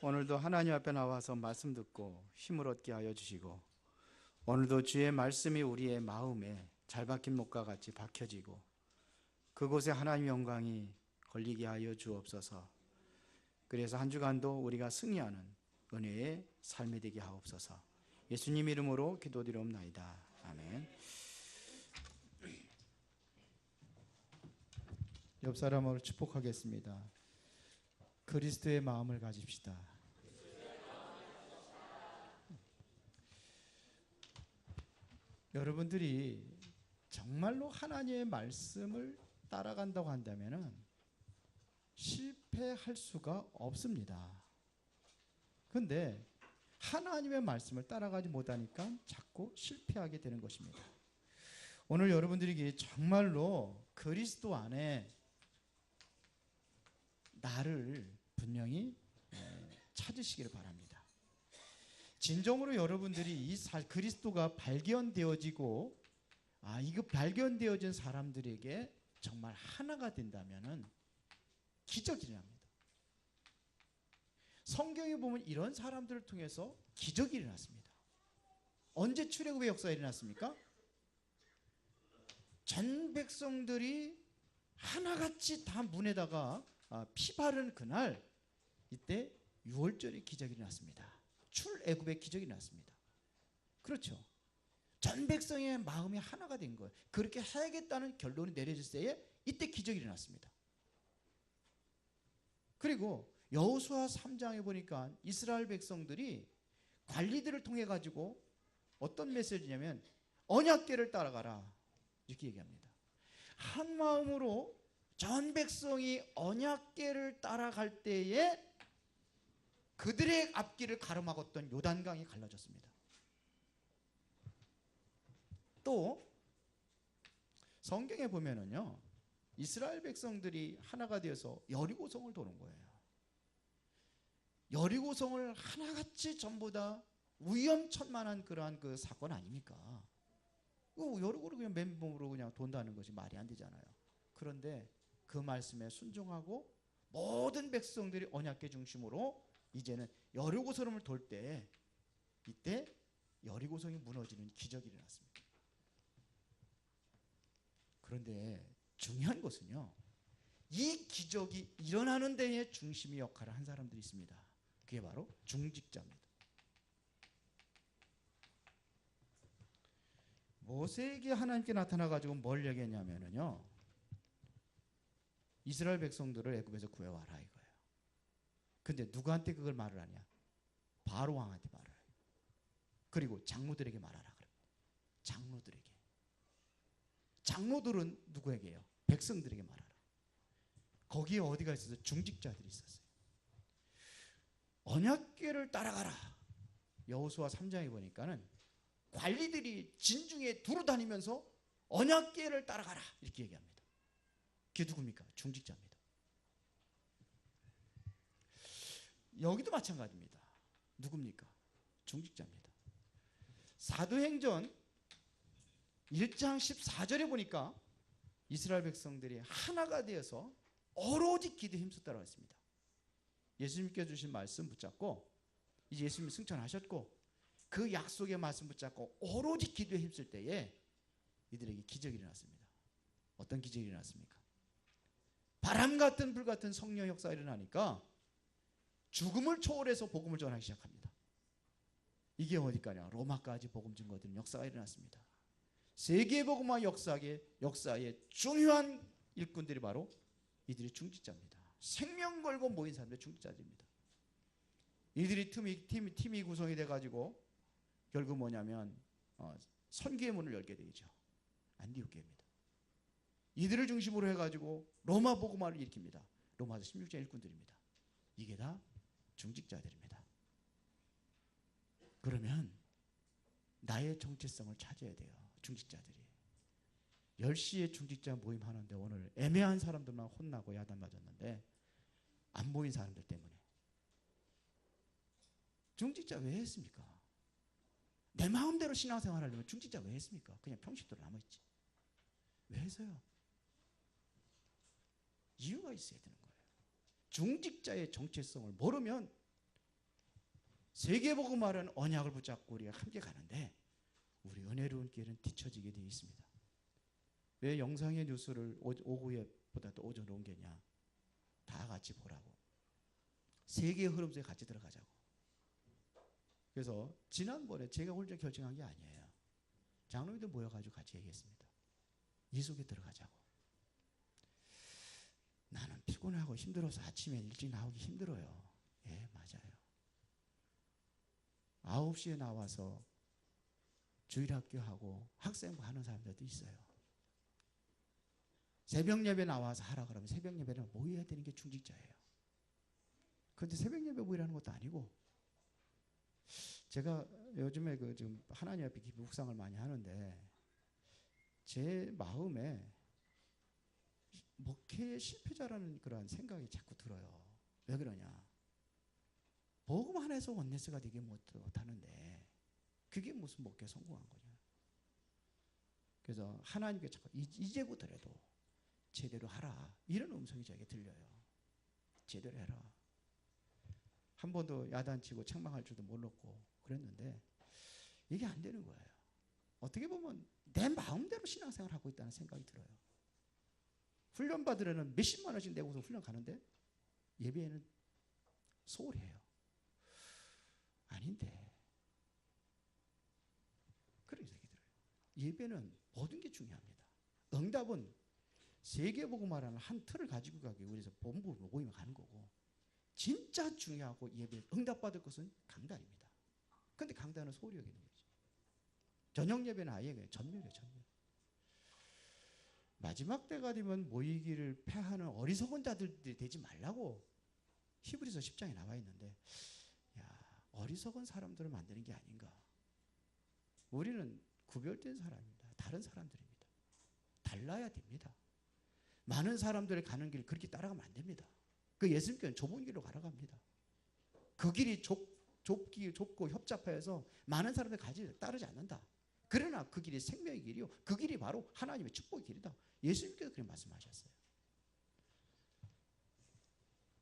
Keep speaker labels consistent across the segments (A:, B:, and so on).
A: 오늘도 하나님 앞에 나와서 말씀 듣고 힘을 얻게 하여 주시고, 오늘도 주의 말씀이 우리의 마음에 잘 박힌 목과 같이 박혀지고 그곳에 하나님 영광이 걸리게 하여 주옵소서. 그래서 한 주간도 우리가 승리하는 은혜의 삶이 되게 하옵소서. 예수님 이름으로 기도드리옵나이다. 아멘. 옆 사람으로 축복하겠습니다. 그리스도의 마음을 가집시다. 여러분들이 정말로 하나님의 말씀을 따라간다고 한다면 실패할 수가 없습니다. 그런데 하나님의 말씀을 따라가지 못하니까 자꾸 실패하게 되는 것입니다. 오늘 여러분들에게 정말로 그리스도 안에 나를 분명히 찾으시기를 바랍니다. 진정으로 여러분들이 이 그리스도가 발견되어지고 이거 발견되어진 사람들에게 정말 하나가 된다면은 기적이 일어납니다. 성경에 보면 이런 사람들을 통해서 기적이 일어났습니다. 언제 출애굽의 역사가 일어났습니까? 전 백성들이 하나같이 다 문에다가 피 바른 그날, 이때 유월절의 기적이 일어났습니다. 출애굽의 기적이 일어났습니다. 그렇죠. 전 백성의 마음이 하나가 된 거예요. 그렇게 해야겠다는 결론이 내려질 때에 이때 기적이 일어났습니다. 그리고 여호수아 3장에 보니까 이스라엘 백성들이 관리들을 통해 가지고 어떤 메시지냐면 언약궤를 따라가라 이렇게 얘기합니다. 한 마음으로 전 백성이 언약궤를 따라갈 때에 그들의 앞길을 가로막았던 요단강이 갈라졌습니다. 또 성경에 보면은요, 이스라엘 백성들이 하나가 되어서 여리고성을 도는 거예요. 여리고성을 하나같이 전부 다 위험천만한 그러한 그 사건 아닙니까? 여리고를 그냥 맨몸으로 그냥 돈다는 것이 말이 안 되잖아요. 그런데 그 말씀에 순종하고 모든 백성들이 언약궤 중심으로 이제는 여리고성을 돌 때, 이때 여리고성이 무너지는 기적이 일어났습니다. 그런데 중요한 것은요, 이 기적이 일어나는 데에 중심의 역할을 한 사람들이 있습니다. 그게 바로 중직자입니다. 모세에게 하나님께 나타나가지고 뭘 얘기했냐면요, 이스라엘 백성들을 애굽에서 구해와라 이거예요. 근데 누구한테 그걸 말을 하냐? 바로 왕한테 말을 해요. 그리고 장로들에게 말하라 그래요. 장로들에게. 장로들은 누구에게요? 백성들에게 말하라. 거기에 어디가 있어서 중직자들이 있었어요. 언약궤를 따라가라. 여호수아 3장에 보니까는 관리들이 진중에 두루 다니면서 언약궤를 따라가라 이렇게 얘기합니다. 그게 누굽니까? 중직자입니다. 여기도 마찬가지입니다. 누굽니까? 중직자입니다. 사도행전 1장 14절에 보니까 이스라엘 백성들이 하나가 되어서 오로지 기도에 힘썼다고 했습니다. 예수님께 주신 말씀 붙잡고, 이제 예수님이 승천하셨고 그 약속의 말씀 붙잡고 오로지 기도에 힘쓸 때에 이들에게 기적이 일어났습니다. 어떤 기적이 일어났습니까? 바람 같은 불 같은 성령 역사가 일어나니까 죽음을 초월해서 복음을 전하기 시작합니다. 이게 어디까냐? 로마까지 복음 증거되는 역사가 일어났습니다. 세계 복음화 역사의 중요한 일꾼들이 바로 이들이 중직자입니다. 생명 걸고 모인 사람들이 중직자들입니다. 이들이 팀이 구성이 돼가지고 결국 뭐냐면 선교의 문을 열게 되죠. 안디옥 교회입니다. 이들을 중심으로 해가지고 로마 복음화를 일으킵니다. 로마서 16장 일꾼들입니다. 이게 다 중직자들입니다. 그러면 나의 정체성을 찾아야 돼요. 중직자들이. 10시에 중직자 모임 하는데 오늘 애매한 사람들만 혼나고 야단 맞았는데 안 모인 사람들 때문에. 중직자 왜 했습니까? 내 마음대로 신앙생활 하려면 중직자 왜 했습니까? 그냥 평신도로 남아있지. 왜 해서요? 이유가 있어야 되는 거예요. 중직자의 정체성을 모르면 세계복음화라는 언약을 붙잡고 우리가 함께 가는데 우리 은혜로운 길은 뒤처지게 되어 있습니다. 왜 영상의 뉴스를 오후에보다도 오전으로 옮겼냐? 다 같이 보라고. 세계의 흐름 속에 같이 들어가자고. 그래서 지난번에 제가 혼자 결정한 게 아니에요. 장로님들 모여가지고 같이 얘기했습니다. 이 속에 들어가자고. 나는 피곤하고 힘들어서 아침에 일찍 나오기 힘들어요. 예, 맞아요. 9시에 나와서 주일학교하고 학생부 하는 사람들도 있어요. 새벽 예배 나와서 하라 그러면 새벽 예배는 모여야 되는 게 중직자예요. 그런데 새벽 예배 모이라는 것도 아니고, 제가 요즘에 지금 하나님 앞에 기부 묵상을 많이 하는데 제 마음에 목회의 실패자라는 그런 생각이 자꾸 들어요. 왜 그러냐? 복음 안에서 원네스가 되게 못하는데 그게 무슨 목회 성공한 거냐? 그래서 하나님께 자꾸 이제부터라도 제대로 하라, 이런 음성이 저에게 들려요. 제대로 해라. 한 번도 야단치고 책망할 줄도 몰랐고 그랬는데 이게 안 되는 거예요. 어떻게 보면 내 마음대로 신앙생활을 하고 있다는 생각이 들어요. 훈련 받으려면 몇십만 원씩 내고서 훈련 가는데 예배에는 소홀해요. 아닌데 그런 생각이 들어요. 예배는 모든 게 중요합니다. 응답은 세계복음화라는 한 틀을 가지고 가기 위해서 본부 모임에 가는 거고, 진짜 중요하고 예배 응답받을 것은 강단입니다. 그런데 강단은 소홀히 여기는 거죠. 저녁 예배는 아예 그냥 전멸이에요. 전멸. 마지막 때가 되면 모이기를 패하는 어리석은 자들이 되지 말라고 히브리서 10장에 나와 있는데, 야, 어리석은 사람들을 만드는 게 아닌가. 우리는 구별된 사람입니다. 다른 사람들입니다. 달라야 됩니다. 많은 사람들이 가는 길 그렇게 따라가면 안 됩니다. 그 예수님께는 좁은 길로 가라갑니다. 그 길이 좁고 협잡해서 많은 사람들이 따르지 않는다. 그러나 그 길이 생명의 길이요, 그 길이 바로 하나님의 축복의 길이다. 예수님께서 그렇게 말씀하셨어요.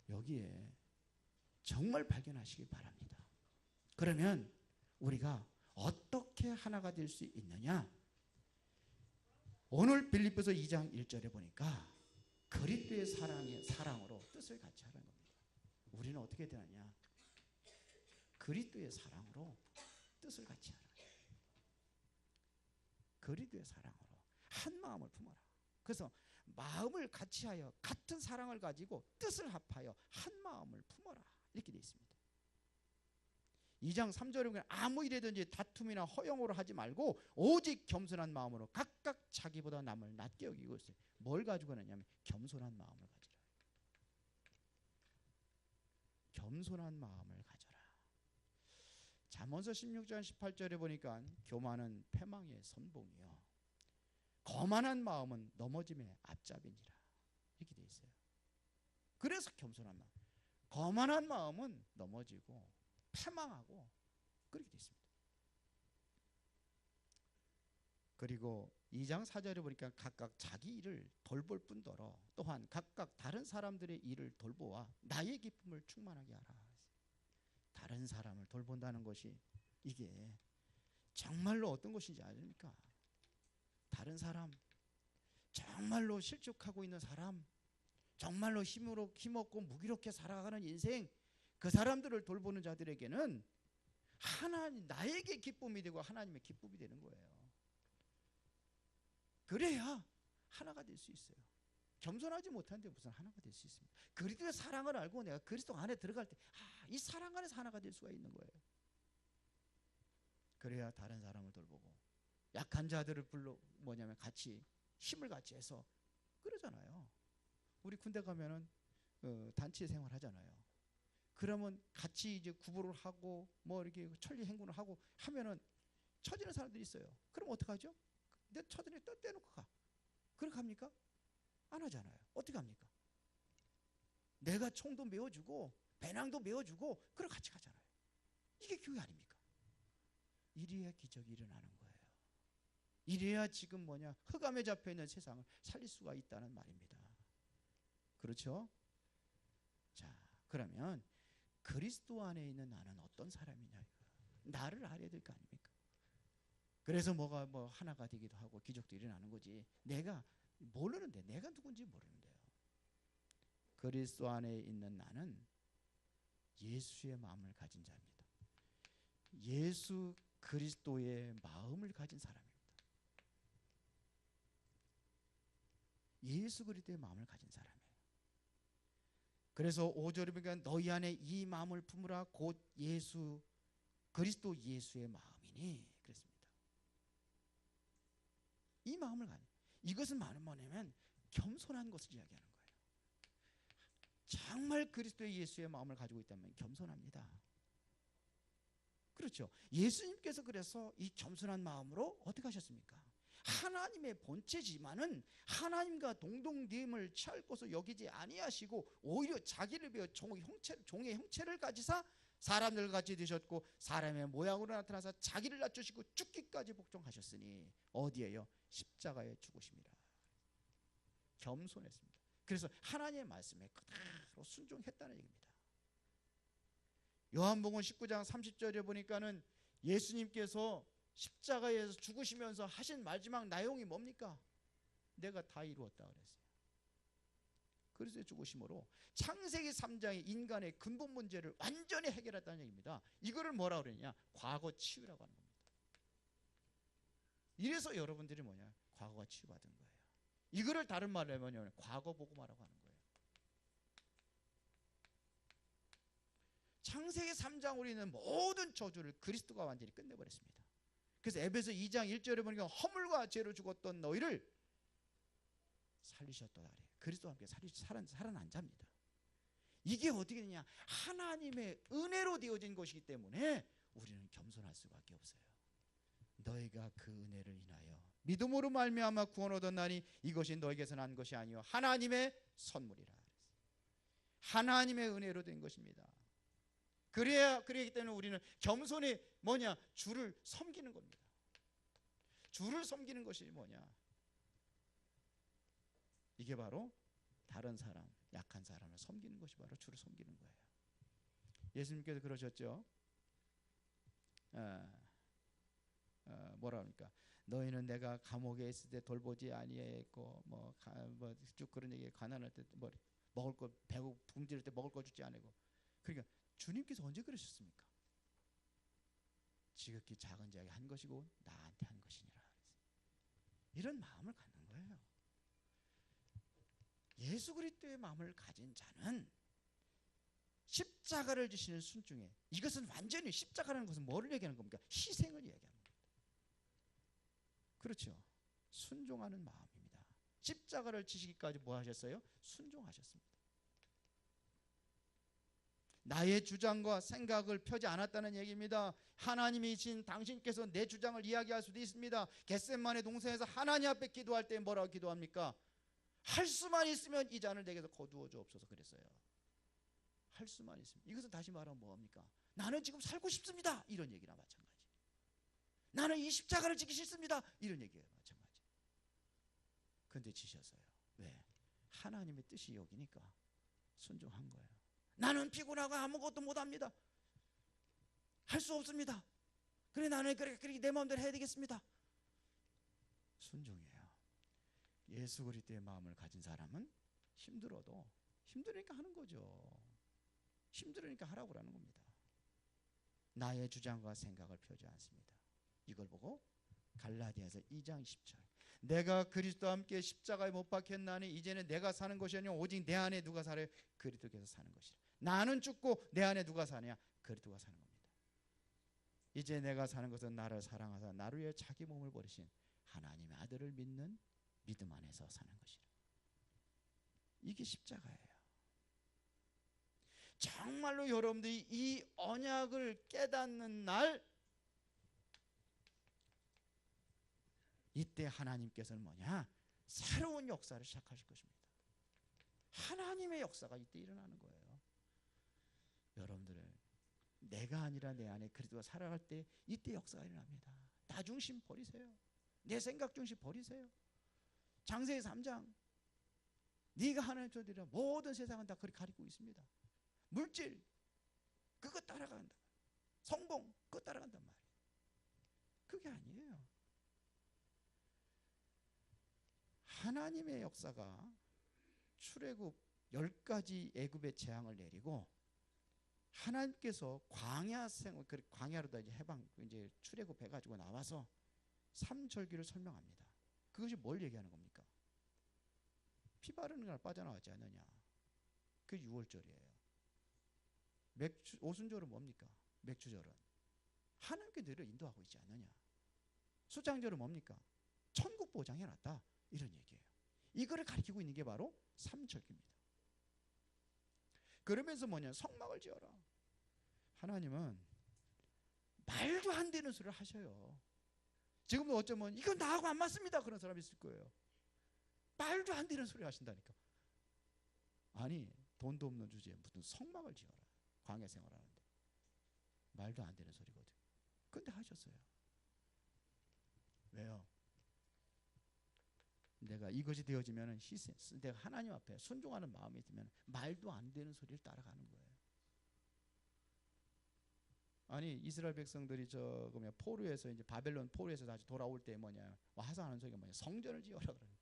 A: 여기에 정말 발견하시기 바랍니다. 그러면 우리가 어떻게 하나가 될 수 있느냐? 오늘 빌립보서 2장 1절에 보니까 그리스도의 사랑으로 뜻을 같이 하는 겁니다. 우리는 어떻게 되느냐? 그리스도의 사랑으로 뜻을 같이 하라. 그리스도의 사랑으로 한 마음을 품어라. 그래서 마음을 같이 하여 같은 사랑을 가지고 뜻을 합하여 한 마음을 품어라, 이렇게 되어 있습니다. 2장 3절에 보면 아무 일이든지 다툼이나 허영으로 하지 말고 오직 겸손한 마음으로 각각 자기보다 남을 낮게 여기고 있어요. 뭘 가지고 하느냐면 겸손한 마음을 가지라. 겸손한 마음을 가져라. 잠언서 16장 18절에 보니까 교만은 패망의 선봉이요, 거만한 마음은 넘어짐의 앞잡이니라, 이렇게 돼 있어요. 그래서 겸손한 마음, 거만한 마음은 넘어지고 패망하고 그렇게 돼 있습니다. 그리고 2장 4절에 보니까 각각 자기 일을 돌볼 뿐더러 또한 각각 다른 사람들의 일을 돌보아 나의 기쁨을 충만하게 하라. 다른 사람을 돌본다는 것이 이게 정말로 어떤 것인지 아십니까? 다른 사람, 정말로 실족하고 있는 사람, 정말로 힘없고 무기력해 살아가는 인생, 그 사람들을 돌보는 자들에게는 하나님, 나에게 기쁨이 되고 하나님의 기쁨이 되는 거예요. 그래야 하나가 될 수 있어요. 겸손하지 못한데 무슨 하나가 될 수 있습니다. 그리스도의 사랑을 알고 내가 그리스도 안에 들어갈 때, 이 사랑 안에서 하나가 될 수가 있는 거예요. 그래야 다른 사람을 돌보고 약한 자들을 같이 힘을 같이 해서 그러잖아요. 우리 군대 가면은 단체 생활 하잖아요. 그러면 같이 이제 구보를 하고 뭐 이렇게 천리 행군을 하고 하면은 처지는 사람들이 있어요. 그럼 어떡하죠? 내 처지는 떼놓고 가. 그렇게 합니까? 안 하잖아요. 어떻게 합니까? 내가 총도 메워주고 배낭도 메워주고 그럼 같이 가잖아요. 이게 교회 아닙니까? 이래야 기적이 일어나는 거예요. 이래야 지금 흑암에 잡혀있는 세상을 살릴 수가 있다는 말입니다. 그렇죠? 자, 그러면 그리스도 안에 있는 나는 어떤 사람이냐, 나를 알아야 될 거 아닙니까? 그래서 뭐가 뭐 하나가 되기도 하고 기적도 일어나는 거지. 내가 모르는데, 내가 누군지 모르는데요. 그리스도 안에 있는 나는 예수의 마음을 가진 자입니다. 예수 그리스도의 마음을 가진 사람입니다. 예수 그리스도의 마음을 가진 사람이에요. 그래서 5절에 보니까 너희 안에 이 마음을 품으라 곧 예수 그리스도 예수의 마음이니 그랬습니다. 이 마음을 가진, 이것은 뭐냐면 겸손한 것을 이야기하는 거예요. 정말 그리스도의 예수의 마음을 가지고 있다면 겸손합니다. 그렇죠. 예수님께서 그래서 이 겸손한 마음으로 어떻게 하셨습니까? 하나님의 본체지만은 하나님과 동등됨을 취할 것으로 여기지 아니하시고 오히려 자기를 비워 종의 형체를 가지사 사람들 같이 되셨고 사람의 모양으로 나타나서 자기를 낮추시고 죽기까지 복종하셨으니 어디에요? 십자가에 죽으심이라. 겸손했습니다. 그래서 하나님의 말씀에 그대로 순종했다는 얘기입니다. 요한복음 19장 30절에 보니까는 예수님께서 십자가에서 죽으시면서 하신 마지막 내용이 뭡니까? 내가 다 이루었다 그랬어요. 그리스도의 죽으심으로 창세기 3장의 인간의 근본 문제를 완전히 해결했다는 얘기입니다. 이거를 뭐라 그러냐? 과거 치유라고 하는 겁니다. 이래서 여러분들이 뭐냐? 과거가 치유받은 거예요. 이거를 다른 말로 하면 과거 복음화라고 하는 거예요. 창세기 3장으로 있는 모든 저주를 그리스도가 완전히 끝내버렸습니다. 그래서 에베소 2장 1절에 보니까 허물과 죄로 죽었던 너희를 살리셨다 그래요. 그리스도와 함께 살아난 자입니다. 이게 어떻게 되냐? 하나님의 은혜로 되어진 것이기 때문에 우리는 겸손할 수밖에 없어요. 너희가 그 은혜를 인하여 믿음으로 말미암아 구원 얻었나니 이것이 너희에게서 난 것이 아니요 하나님의 선물이라. 하나님의 은혜로 된 것입니다. 그러기 때문에 우리는 겸손히 뭐냐? 주를 섬기는 겁니다. 주를 섬기는 것이 뭐냐? 이게 바로 다른 사람, 약한 사람을 섬기는 것이 바로 주를 섬기는 거예요. 예수님께서 그러셨죠. 뭐라 합니까? 너희는 내가 감옥에 있을 때 돌보지 아니했고 쭉 그런 얘기, 가난할 때 뭐 먹을 거 배고 굶주릴 때 먹을 거 주지 않고. 그러니까 주님께서 언제 그러셨습니까? 지극히 작은 자에게 한 것이고 나한테 한 것이니라. 이런 마음을 갖는 거예요. 예수 그리스도의 마음을 가진 자는 십자가를 지시는 순종에, 이것은 완전히 십자가라는 것은 뭐를 얘기하는 겁니까? 희생을 얘기하는 겁니다. 그렇죠. 순종하는 마음입니다. 십자가를 지시기까지 뭐 하셨어요? 순종하셨습니다. 나의 주장과 생각을 펴지 않았다는 얘기입니다. 하나님이신 당신께서 내 주장을 이야기할 수도 있습니다. 겟세마네 동산에서 하나님 앞에 기도할 때 뭐라고 기도합니까? 할 수만 있으면 이 잔을 내게서 거두어 주옵소서 그랬어요. 할 수만 있으면. 이것은 다시 말하면 뭐합니까? 나는 지금 살고 싶습니다. 이런 얘기나 마찬가지. 나는 이 십자가를 지기 싫습니다. 이런 얘기예요. 마찬가지. 그런데 지셨어요. 왜? 하나님의 뜻이 여기니까 순종한 거예요. 나는 피곤하고 아무것도 못합니다. 할 수 없습니다. 그래 나는 그렇게 내 마음대로 해야 되겠습니다. 순종이에요. 예수 그리스도의 마음을 가진 사람은 힘들어도 힘들으니까 하는 거죠. 힘들으니까 하라고 하는 겁니다. 나의 주장과 생각을 펴지 않습니다. 이걸 보고 갈라디아서 2장 10절 내가 그리스도와 함께 십자가에 못 박혔나니 이제는 내가 사는 것이 아니요 오직 내 안에 누가 살아요? 그리스도께서 사는 것이라. 나는 죽고 내 안에 누가 사냐? 그리스도가 사는 겁니다. 이제 내가 사는 것은 나를 사랑하사 나를 위해 자기 몸을 버리신 하나님의 아들을 믿는 믿음 안에서 사는 것이라. 이게 십자가예요. 정말로 여러분들이 이 언약을 깨닫는 날, 이때 하나님께서는 뭐냐? 새로운 역사를 시작하실 것입니다. 하나님의 역사가 이때 일어나는 거예요. 여러분들은 내가 아니라 내 안에 그리스도가 살아갈 때 이때 역사가 일어납니다. 나 중심 버리세요. 내 생각 중심 버리세요. 창세기 3장 네가 하나님 존재라 모든 세상은 다 그렇게 가리고 있습니다. 물질, 그거 따라간다. 성공 그거 따라간단 말이에요. 그게 아니에요. 하나님의 역사가 출애굽 10가지 애굽의 재앙을 내리고 하나님께서 광야로 다 이제 해방 이제 출애굽해 가지고 나와서 삼절기를 설명합니다. 그것이 뭘 얘기하는 겁니까? 피 바르는 날 빠져나왔지 않느냐. 그 6월절이에요. 오순절은 뭡니까? 맥주절은 하나님께 늘 인도하고 있지 않느냐. 수장절은 뭡니까? 천국 보장해놨다. 이런 얘기예요. 이거를 가리키고 있는 게 바로 삼절기입니다. 그러면서 뭐냐? 성막을 지어라. 하나님은 말도 안 되는 소리를 하셔요. 지금도 어쩌면 이건 나하고 안 맞습니다 그런 사람이 있을 거예요. 말도 안 되는 소리 하신다니까. 아니 돈도 없는 주제에 무슨 성막을 지어라. 광야 생활하는데 말도 안 되는 소리거든. 근데 하셨어요. 왜요? 내가 이것이 되어지면 내가 하나님 앞에 순종하는 마음이 있으면 말도 안 되는 소리를 따라가는 거예요. 아니 이스라엘 백성들이 포로에서 이제 바벨론 포로에서 다시 돌아올 때 뭐냐 와서 하는 소리가 뭐냐 성전을 지어라 그러는.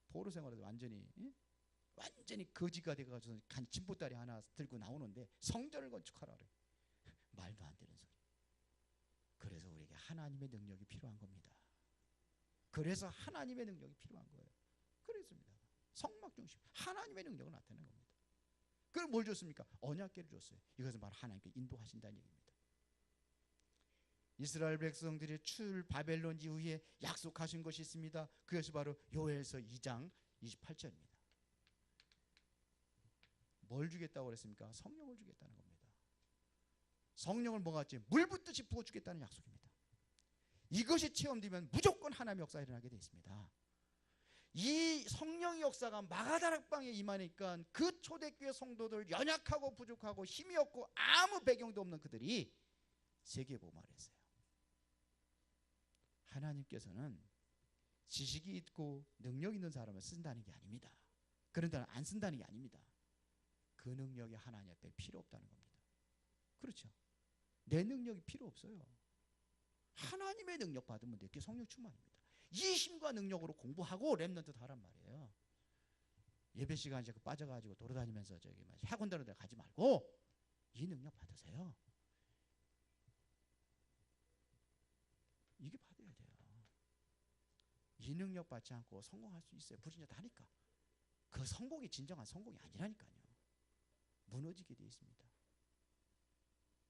A: 포로 생활에서 완전히 거지가 돼가지고 진보다리 하나 들고 나오는데 성전을 건축하라 그래. 말도 안 되는 소리. 그래서 우리에게 하나님의 능력이 필요한 겁니다. 그래서 하나님의 능력이 필요한 거예요. 그랬습니다. 성막 중심 하나님의 능력을 나타내는 겁니다. 그럼 뭘 줬습니까? 언약궤를 줬어요. 이것은 바로 하나님께 인도하신다는 얘기입니다. 이스라엘 백성들이 바벨론 이후에 약속하신 것이 있습니다. 그것이 바로 요엘서 2장 28절입니다. 뭘 주겠다고 그랬습니까? 성령을 주겠다는 겁니다. 성령을 뭐가 같지? 물 붓듯이 부어주겠다는 약속입니다. 이것이 체험되면 무조건 하나님의 역사가 일어나게 되어 있습니다. 이 성령의 역사가 마가다락방에 임하니까 그 초대교회 성도들 연약하고 부족하고 힘이 없고 아무 배경도 없는 그들이 세계복음화를 했어요. 하나님께서는 지식이 있고 능력 있는 사람을 쓴다는 게 아닙니다. 그런 데는 안 쓴다는 게 아닙니다. 그 능력이 하나님 앞에 필요 없다는 겁니다. 그렇죠? 내 능력이 필요 없어요. 하나님의 능력 받으면 돼. 그게 성령 충만입니다. 이 힘과 능력으로 공부하고 랩런트 하란 말이에요. 예배 시간에 빠져가지고 돌아다니면서 학원 다른 데 가지 말고 이 능력 받으세요. 이게 받아야 돼요. 이 능력 받지 않고 성공할 수 있어요. 불신자 하니까. 그 성공이 진정한 성공이 아니라니까요. 무너지게 되어 있습니다.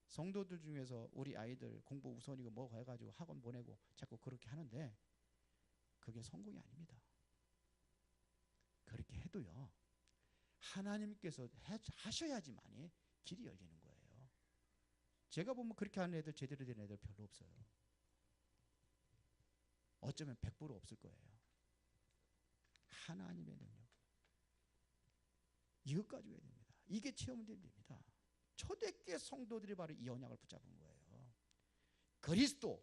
A: 성도들 중에서 우리 아이들 공부 우선이고 뭐 해가지고 학원 보내고 자꾸 그렇게 하는데 그게 성공이 아닙니다. 그렇게 해도요 하나님께서 하셔야지만이 길이 열리는 거예요. 제가 보면 그렇게 하는 애들 제대로 된 애들 별로 없어요. 어쩌면 100% 없을 거예요. 하나님의 능력 이것 가지고 해야 됩니다. 이게 체험되면 됩니다. 초대교회 성도들이 바로 이 언약을 붙잡은 거예요. 그리스도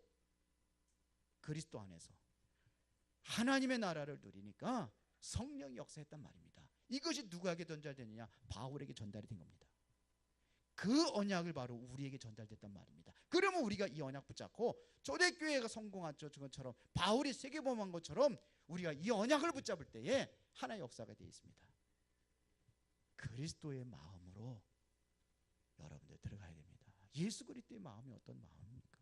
A: 안에서 하나님의 나라를 누리니까 성령이 역사했단 말입니다. 이것이 누구에게 전달되느냐? 바울에게 전달이 된 겁니다. 그 언약을 바로 우리에게 전달됐단 말입니다. 그러면 우리가 이 언약 붙잡고 초대교회가 성공한 것처럼 바울이 세계복음한 것처럼 우리가 이 언약을 붙잡을 때에 하나의 역사가 되어 있습니다. 그리스도의 마음으로 여러분들 들어가야 됩니다. 예수 그리스도의 마음이 어떤 마음입니까?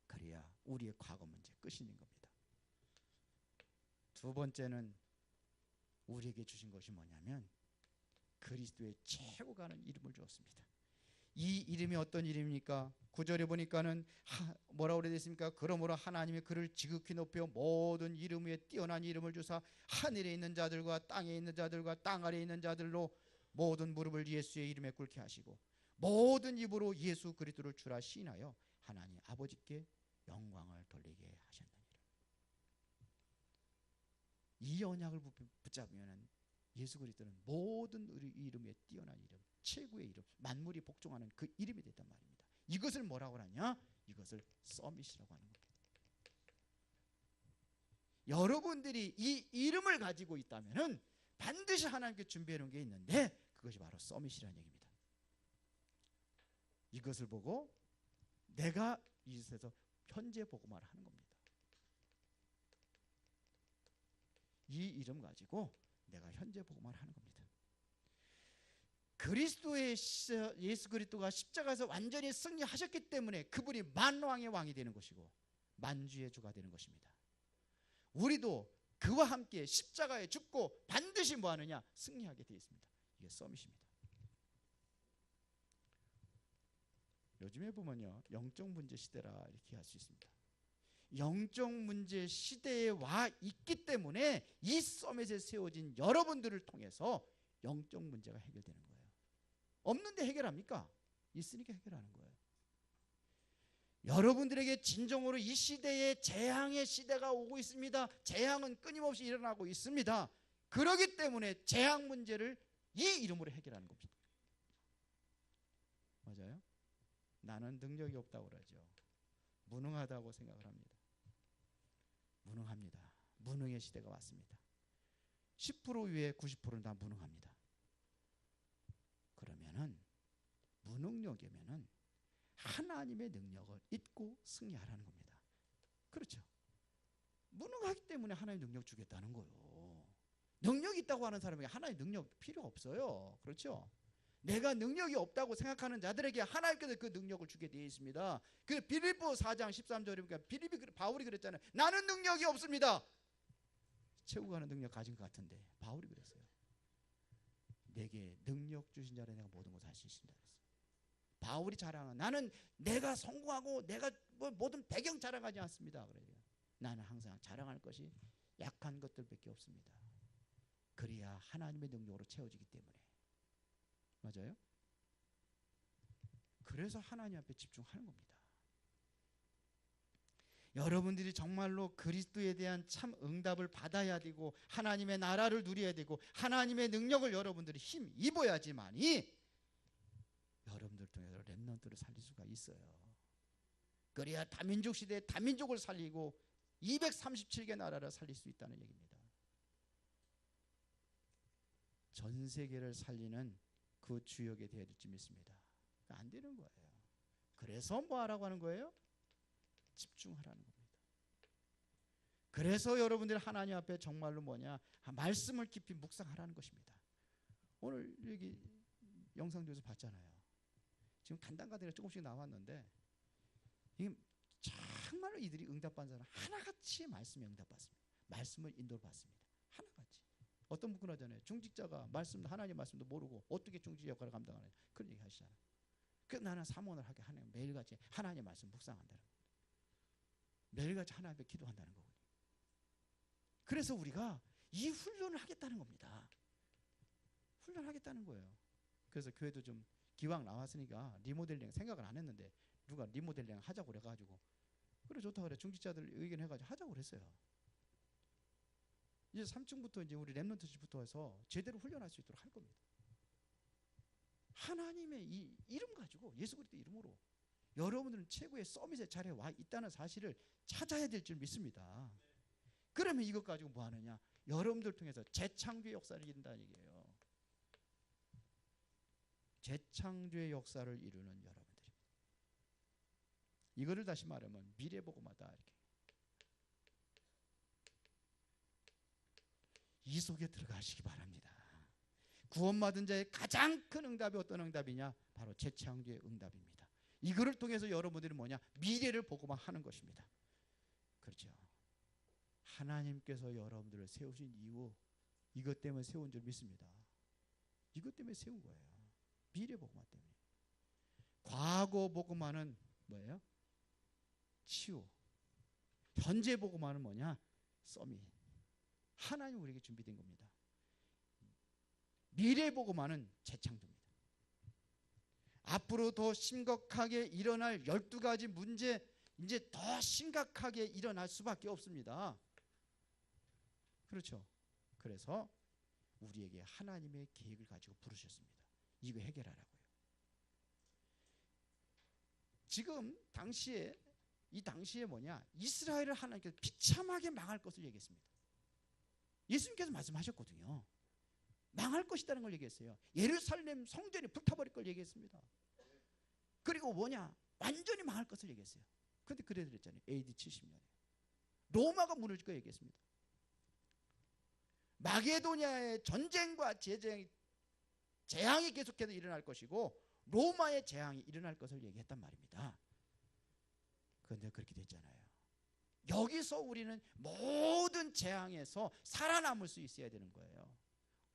A: 그래야 우리의 과거 문제 끝이 있는 겁니다. 두 번째는 우리에게 주신 것이 뭐냐면 그리스도의 최고 가는 이름을 주었습니다. 이 이름이 어떤 이름입니까? 9절에 보니까는 뭐라고 그래 있습니까? 그러므로 하나님이 그를 지극히 높여 모든 이름 위에 뛰어난 이름을 주사 하늘에 있는 자들과 땅에 있는 자들과 땅 아래에 있는 자들로 모든 무릎을 예수의 이름에 꿇게 하시고 모든 입으로 예수 그리스도를 주라 시인하여 하나님 아버지께 영광을 돌리게 하셨느니라. 이 언약을 붙잡으면 예수 그리스도는 모든 이름에 뛰어난 이름, 최고의 이름, 만물이 복종하는 그 이름이 됐단 말입니다. 이것을 뭐라고 하냐? 이것을 서밋이라고 하는 겁니다. 여러분들이 이 이름을 가지고 있다면 반드시 하나님께 준비해 놓은 게 있는데 그것이 바로 서밋이라는 얘기입니다. 이것을 보고 내가 이곳에서 현재 복음화를 하는 겁니다. 이 이름 가지고 내가 현재 복음화를 하는 겁니다. 그리스도의 예수 그리스도가 십자가에서 완전히 승리하셨기 때문에 그분이 만왕의 왕이 되는 것이고 만주의 주가 되는 것입니다. 우리도 그와 함께 십자가에 죽고 반드시 뭐 하느냐? 승리하게 되어 있습니다. 이게 서밋입니다. 요즘에 보면요, 영적 문제 시대라 이렇게 할 수 있습니다. 영적 문제 시대에 와 있기 때문에 이 서밋에 세워진 여러분들을 통해서 영적 문제가 해결되는 거예요. 없는데 해결합니까? 있으니까 해결하는 거예요. 여러분들에게 진정으로 이 시대에 재앙의 시대가 오고 있습니다. 재앙은 끊임없이 일어나고 있습니다. 그렇기 때문에 재앙 문제를 이 이름으로 해결하는 겁니다. 맞아요? 나는 능력이 없다고 그러죠. 무능하다고 생각을 합니다. 무능합니다. 무능의 시대가 왔습니다. 10% 위에 90%는 다 무능합니다. 그러면은 무능력이면은 하나님의 능력을 잊고 승리하라는 겁니다. 그렇죠? 무능하기 때문에 하나님 능력 주겠다는 거예요. 능력이 있다고 하는 사람에게 하나님 능력 필요 없어요. 그렇죠? 내가 능력이 없다고 생각하는 자들에게 하나님께서 그 능력을 주게 되어 있습니다. 그 빌립보 4장 13절이니까 바울이 그랬잖아요. 나는 능력이 없습니다. 채우고 가는 능력 가진 것 같은데 바울이 그랬어요. 내게 능력 주신 자를 내가 모든 것을 할 수 있습니다. 그랬어요. 바울이 자랑한 나는 내가 성공하고 내가 뭐 모든 배경 자랑하지 않습니다. 그래요. 나는 항상 자랑할 것이 약한 것들밖에 없습니다. 그래야 하나님의 능력으로 채워지기 때문에. 맞아요? 그래서 하나님 앞에 집중하는 겁니다. 여러분들이 정말로 그리스도에 대한 참 응답을 받아야 되고 하나님의 나라를 누려야 되고 하나님의 능력을 여러분들이 힘입어야지만이 여러분들 통해서 렘넌트를 살릴 수가 있어요. 그래야 다민족 시대에 다민족을 살리고 237개 나라를 살릴 수 있다는 얘기입니다. 전 세계를 살리는 그 주역이 되어야 될지 믿습니다. 안 되는 거예요. 그래서 뭐 하라고 하는 거예요? 집중하라는 겁니다. 그래서 여러분들 하나님 앞에 정말로 뭐냐? 말씀을 깊이 묵상하라는 것입니다. 오늘 여기 영상에서 봤잖아요. 지금 간단간단하게 조금씩 나왔는데 이게 정말로 이들이 응답받은 사람 하나같이 말씀에 응답받습니다. 말씀을 인도를 받습니다. 하나같이. 어떤 분은 하잖아요. 중직자가 말씀 하나님 말씀도 모르고 어떻게 중직 역할을 감당하냐 그런 얘기 하시잖아요. 그래서 나는 사모를 하게 하는 매일같이 하나님 말씀 묵상한다는 거예요. 매일같이 하나님 앞에 기도한다는 거거든요. 그래서 우리가 이 훈련을 하겠다는 겁니다. 훈련하겠다는 거예요. 그래서 교회도 좀 기왕 나왔으니까 리모델링 생각을 안 했는데 누가 리모델링 하자고 그래가지고 그래 좋다 그래 중직자들 의견해가지고 하자고 그랬어요. 이제 3층부터 이제 우리 렘넌트십부터 해서 제대로 훈련할 수 있도록 할 겁니다. 하나님의 이 이름 가지고 예수 그리스도 이름으로 여러분들은 최고의 서밋의 자리에 와 있다는 사실을 찾아야 될 줄 믿습니다. 그러면 이것 가지고 뭐 하느냐? 여러분들 통해서 재창조의 역사를 이룬다는 얘기예요. 재창조의 역사를 이루는 여러분들입니다. 이거를 다시 말하면 미래복음화다 이렇게. 이 속에 들어가시기 바랍니다. 구원받은 자의 가장 큰 응답이 어떤 응답이냐? 바로 재창조의 응답입니다. 이거를 통해서 여러분들이 뭐냐? 미래를 보고만 하는 것입니다. 그렇죠. 하나님께서 여러분들을 세우신 이유 이것 때문에 세운 줄 믿습니다. 이것 때문에 세운 거예요. 미래 복음화 때문에. 과거 복음화는 뭐예요? 치유. 현재 복음화는 뭐냐? 서밋. 하나님 우리에게 준비된 겁니다. 미래 복음화는 재창조입니다. 앞으로 더 심각하게 일어날 12가지 문제 이제 더 심각하게 일어날 수밖에 없습니다. 그렇죠. 그래서 우리에게 하나님의 계획을 가지고 부르셨습니다. 이거 해결하라고요. 지금 이 당시에 뭐냐? 이스라엘을 하나님께서 비참하게 망할 것을 얘기했습니다. 예수님께서 말씀하셨거든요. 망할 것이라는 걸 얘기했어요. 예루살렘 성전이 불타버릴 걸 얘기했습니다. 그리고 뭐냐? 완전히 망할 것을 얘기했어요. 그런데 그래 그랬잖아요. AD 70년에 로마가 무너질 거 얘기했습니다. 마게도냐의 전쟁과 재앙이 계속해서 일어날 것이고 로마의 재앙이 일어날 것을 얘기했단 말입니다. 그런데 그렇게 됐잖아요. 여기서 우리는 모든 재앙에서 살아남을 수 있어야 되는 거예요.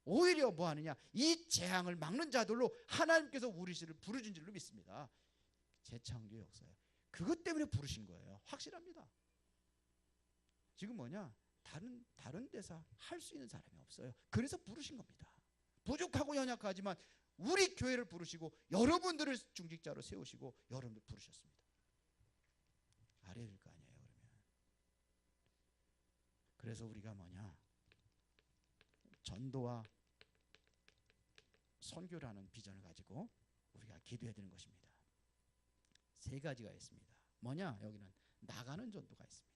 A: 오히려 뭐 하느냐? 이 재앙을 막는 자들로 하나님께서 우리를 부르신 줄로 믿습니다. 재창조 역사예요. 그것 때문에 부르신 거예요. 확실합니다. 지금 뭐냐? 다른 데서 할 수 있는 사람이 없어요. 그래서 부르신 겁니다. 부족하고 연약하지만 우리 교회를 부르시고 여러분들을 중직자로 세우시고 여러분들 부르셨습니다. 알아야 될 거 아니에요. 그러면 그래서 우리가 뭐냐? 전도와 선교라는 비전을 가지고 우리가 기도해야 되는 것입니다. 세 가지가 있습니다. 뭐냐? 여기는 나가는 전도가 있습니다.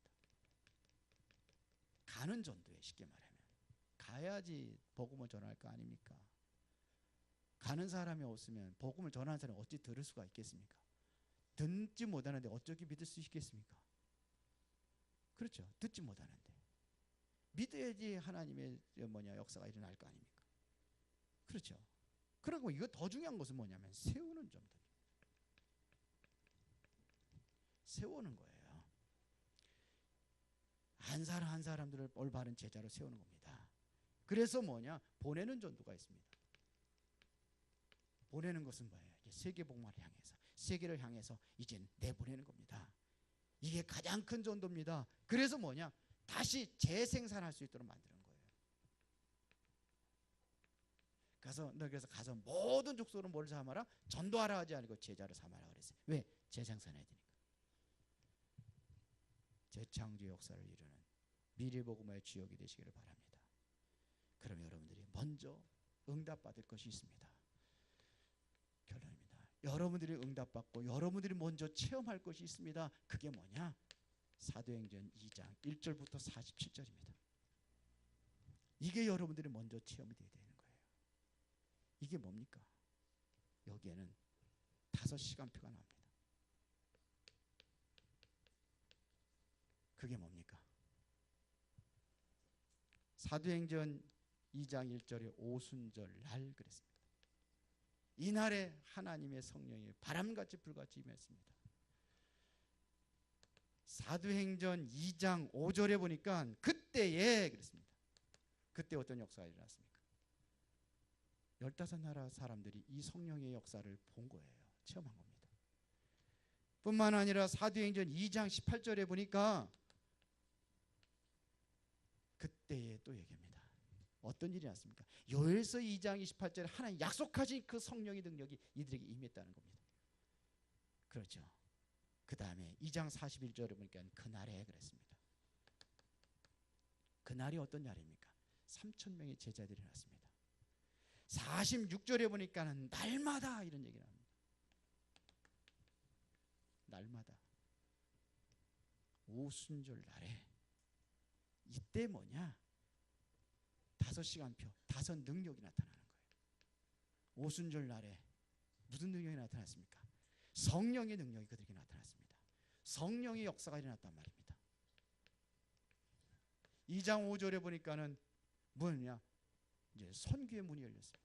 A: 가는 전도에 쉽게 말하면 가야지 복음을 전할 거 아닙니까? 가는 사람이 없으면 복음을 전하는 사람이 어찌 들을 수가 있겠습니까? 듣지 못하는데 어떻게 믿을 수 있겠습니까? 그렇죠. 듣지 못하는데 믿어야지 하나님의 역사가 일어날 거 아닙니까? 그렇죠. 그리고 이거 더 중요한 것은 뭐냐면 세우는 전도. 세우는 거예요. 한 사람들을 올바른 제자로 세우는 겁니다. 그래서 뭐냐? 보내는 전도가 있습니다. 보내는 것은 뭐예요? 세계복음화를 향해서, 세계를 향해서 이제 내보내는 겁니다. 이게 가장 큰 전도입니다. 그래서 뭐냐? 다시 재생산할 수 있도록 만드는 거예요. 그래서 가서 모든 족속으로 뭘 삼아라? 전도하라 하지 않고 제자를 삼아라 그랬어요. 왜? 재생산해야 되니까. 재창조 역사를 이루는 미래복음화의 주역이 되시기를 바랍니다. 그럼 여러분들이 먼저 응답받을 것이 있습니다. 결론입니다. 여러분들이 응답받고 여러분들이 먼저 체험할 것이 있습니다. 그게 뭐냐? 사도행전 2장 1절부터 47절입니다. 이게 여러분들이 먼저 체험이 되어야 되는 거예요. 이게 뭡니까? 여기에는 5시간표가 나옵니다. 그게 뭡니까? 사도행전 2장 1절에 오순절 날 그랬습니다. 이날에 하나님의 성령이 바람같이 불같이 임했습니다. 사도행전 2장 5절에 보니까 그때에 그랬습니다. 그때 어떤 역사가 일어났습니까? 15나라 사람들이 이 성령의 역사를 본 거예요. 체험한 겁니다. 뿐만 아니라 사도행전 2장 18절에 보니까 그때에 또 얘기합니다. 어떤 일이 났습니까? 요엘서 2장 28절에 하나님 약속하신 그 성령의 능력이 이들에게 임했다는 겁니다. 그렇죠. 그 다음에 2장 41절에 보니까 그날에 그랬습니다. 그날이 어떤 날입니까? 3,000명의 제자들이 났습니다. 46절에 보니까는 날마다 이런 얘기를 합니다. 날마다 오순절 날에 이때 뭐냐? 5시간표, 5 능력이 나타나는 거예요. 오순절 날에 무슨 능력이 나타났습니까? 성령의 능력이 그들에게 나타났습니다. 성령의 역사가 일어났단 말입니다. 2장 5절에 보니까는 뭐냐? 이제 선교의 문이 열렸습니다.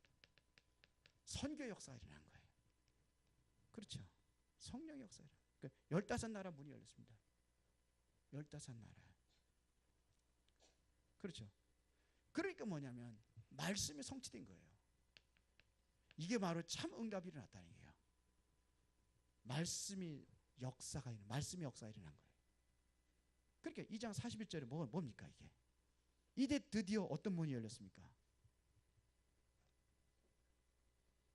A: 선교의 역사가 일어난 거예요. 그렇죠. 성령의 역사가 일어난 거예요. 15나라 문이 열렸습니다. 15나라. 그렇죠. 그러니까 뭐냐면 말씀이 성취된 거예요. 이게 바로 참 응답이 일어났다는 거예요. 말씀의 역사가 일어난 거예요. 그러니까 2장 41절에 뭡니까 이게? 이제 드디어 어떤 문이 열렸습니까?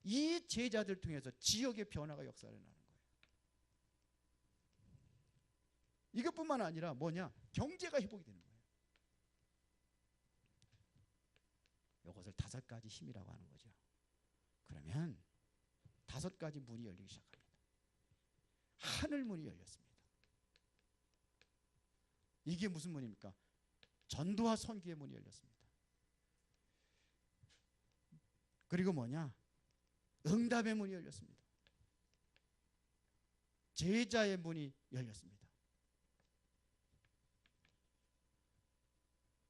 A: 이 제자들 통해서 지역의 변화가 역사를 나는 거예요. 이것뿐만 아니라 뭐냐? 경제가 회복이 되는 거예요. 이것을 5가지 힘이라고 하는 거죠. 그러면 5가지 문이 열리기 시작합니다. 하늘 문이 열렸습니다. 이게 무슨 문입니까? 전도와 선교의 문이 열렸습니다. 그리고 뭐냐? 응답의 문이 열렸습니다. 제자의 문이 열렸습니다.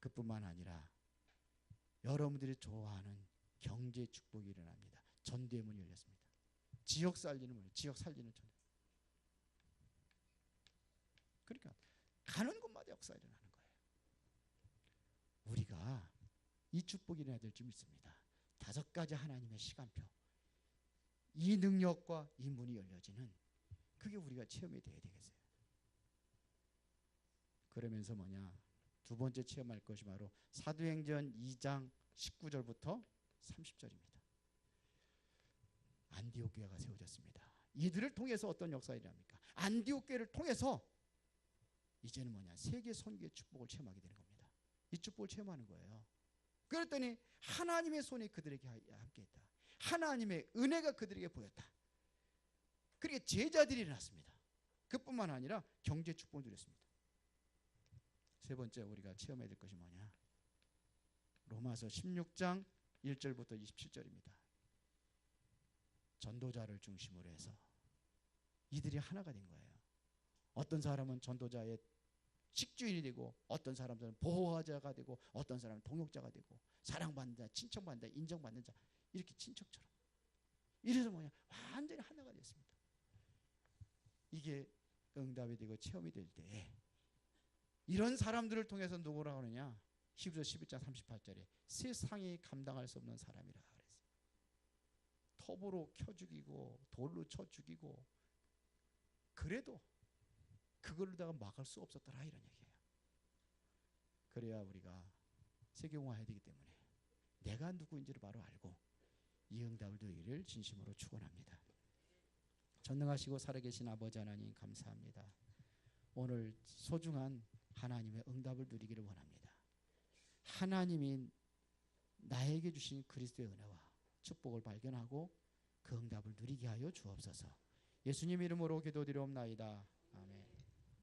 A: 그뿐만 아니라 여러분들이 좋아하는 경제 축복이 일어납니다. 전도의 문이 열렸습니다. 지역 살리는 문, 지역 살리는 전도. 그러니까 가는 곳마다 역사가 일어나는 거예요. 우리가 이 축복이 일어나야 될 줄 믿습니다. 5가지 하나님의 시간표. 이 능력과 이 문이 열려지는 그게 우리가 체험이 돼야 되겠어요. 그러면서 뭐냐? 두 번째 체험할 것이 바로 사도행전 2장 19절부터 30절입니다. 안디옥 교회가 세워졌습니다. 이들을 통해서 어떤 역사가 일어납니까? 안디옥 교회를 통해서 이제는 뭐냐? 세계 선교의 축복을 체험하게 되는 겁니다. 이 축복을 체험하는 거예요. 그랬더니 하나님의 손이 그들에게 함께했다. 하나님의 은혜가 그들에게 보였다. 그러니까 제자들이 일어났습니다. 그뿐만 아니라 경제 축복을 누렸습니다. 세 번째 우리가 체험해야 될 것이 뭐냐? 로마서 16장 1절부터 27절입니다. 전도자를 중심으로 해서 이들이 하나가 된 거예요. 어떤 사람은 전도자의 식주인이 되고, 어떤 사람들은 보호자가 되고, 어떤 사람은 동역자가 되고, 사랑받는 자, 친척받는 자, 인정받는 자, 이렇게 친척처럼. 이래서 뭐냐? 완전히 하나가 됐습니다. 이게 응답이 되고 체험이 될 때 이런 사람들을 통해서 누구라고 하느냐? 히브리서 11장 38절에 세상이 감당할 수 없는 사람이라 그랬어요. 톱으로 켜 죽이고 돌로 쳐 죽이고 그래도 그걸로다가 막을 수 없었더라, 이런 얘기예요. 그래야 우리가 세계공화해야 되기 때문에 내가 누구인지를 바로 알고 이 응답을 누리기를 진심으로 축원합니다. 전능하시고 살아계신 아버지 하나님, 감사합니다. 오늘 소중한 하나님의 응답을 누리기를 원합니다. 하나님이 나에게 주신 그리스도의 은혜와 축복을 발견하고 그 응답을 누리게 하여 주옵소서. 예수님 이름으로 기도드리옵나이다.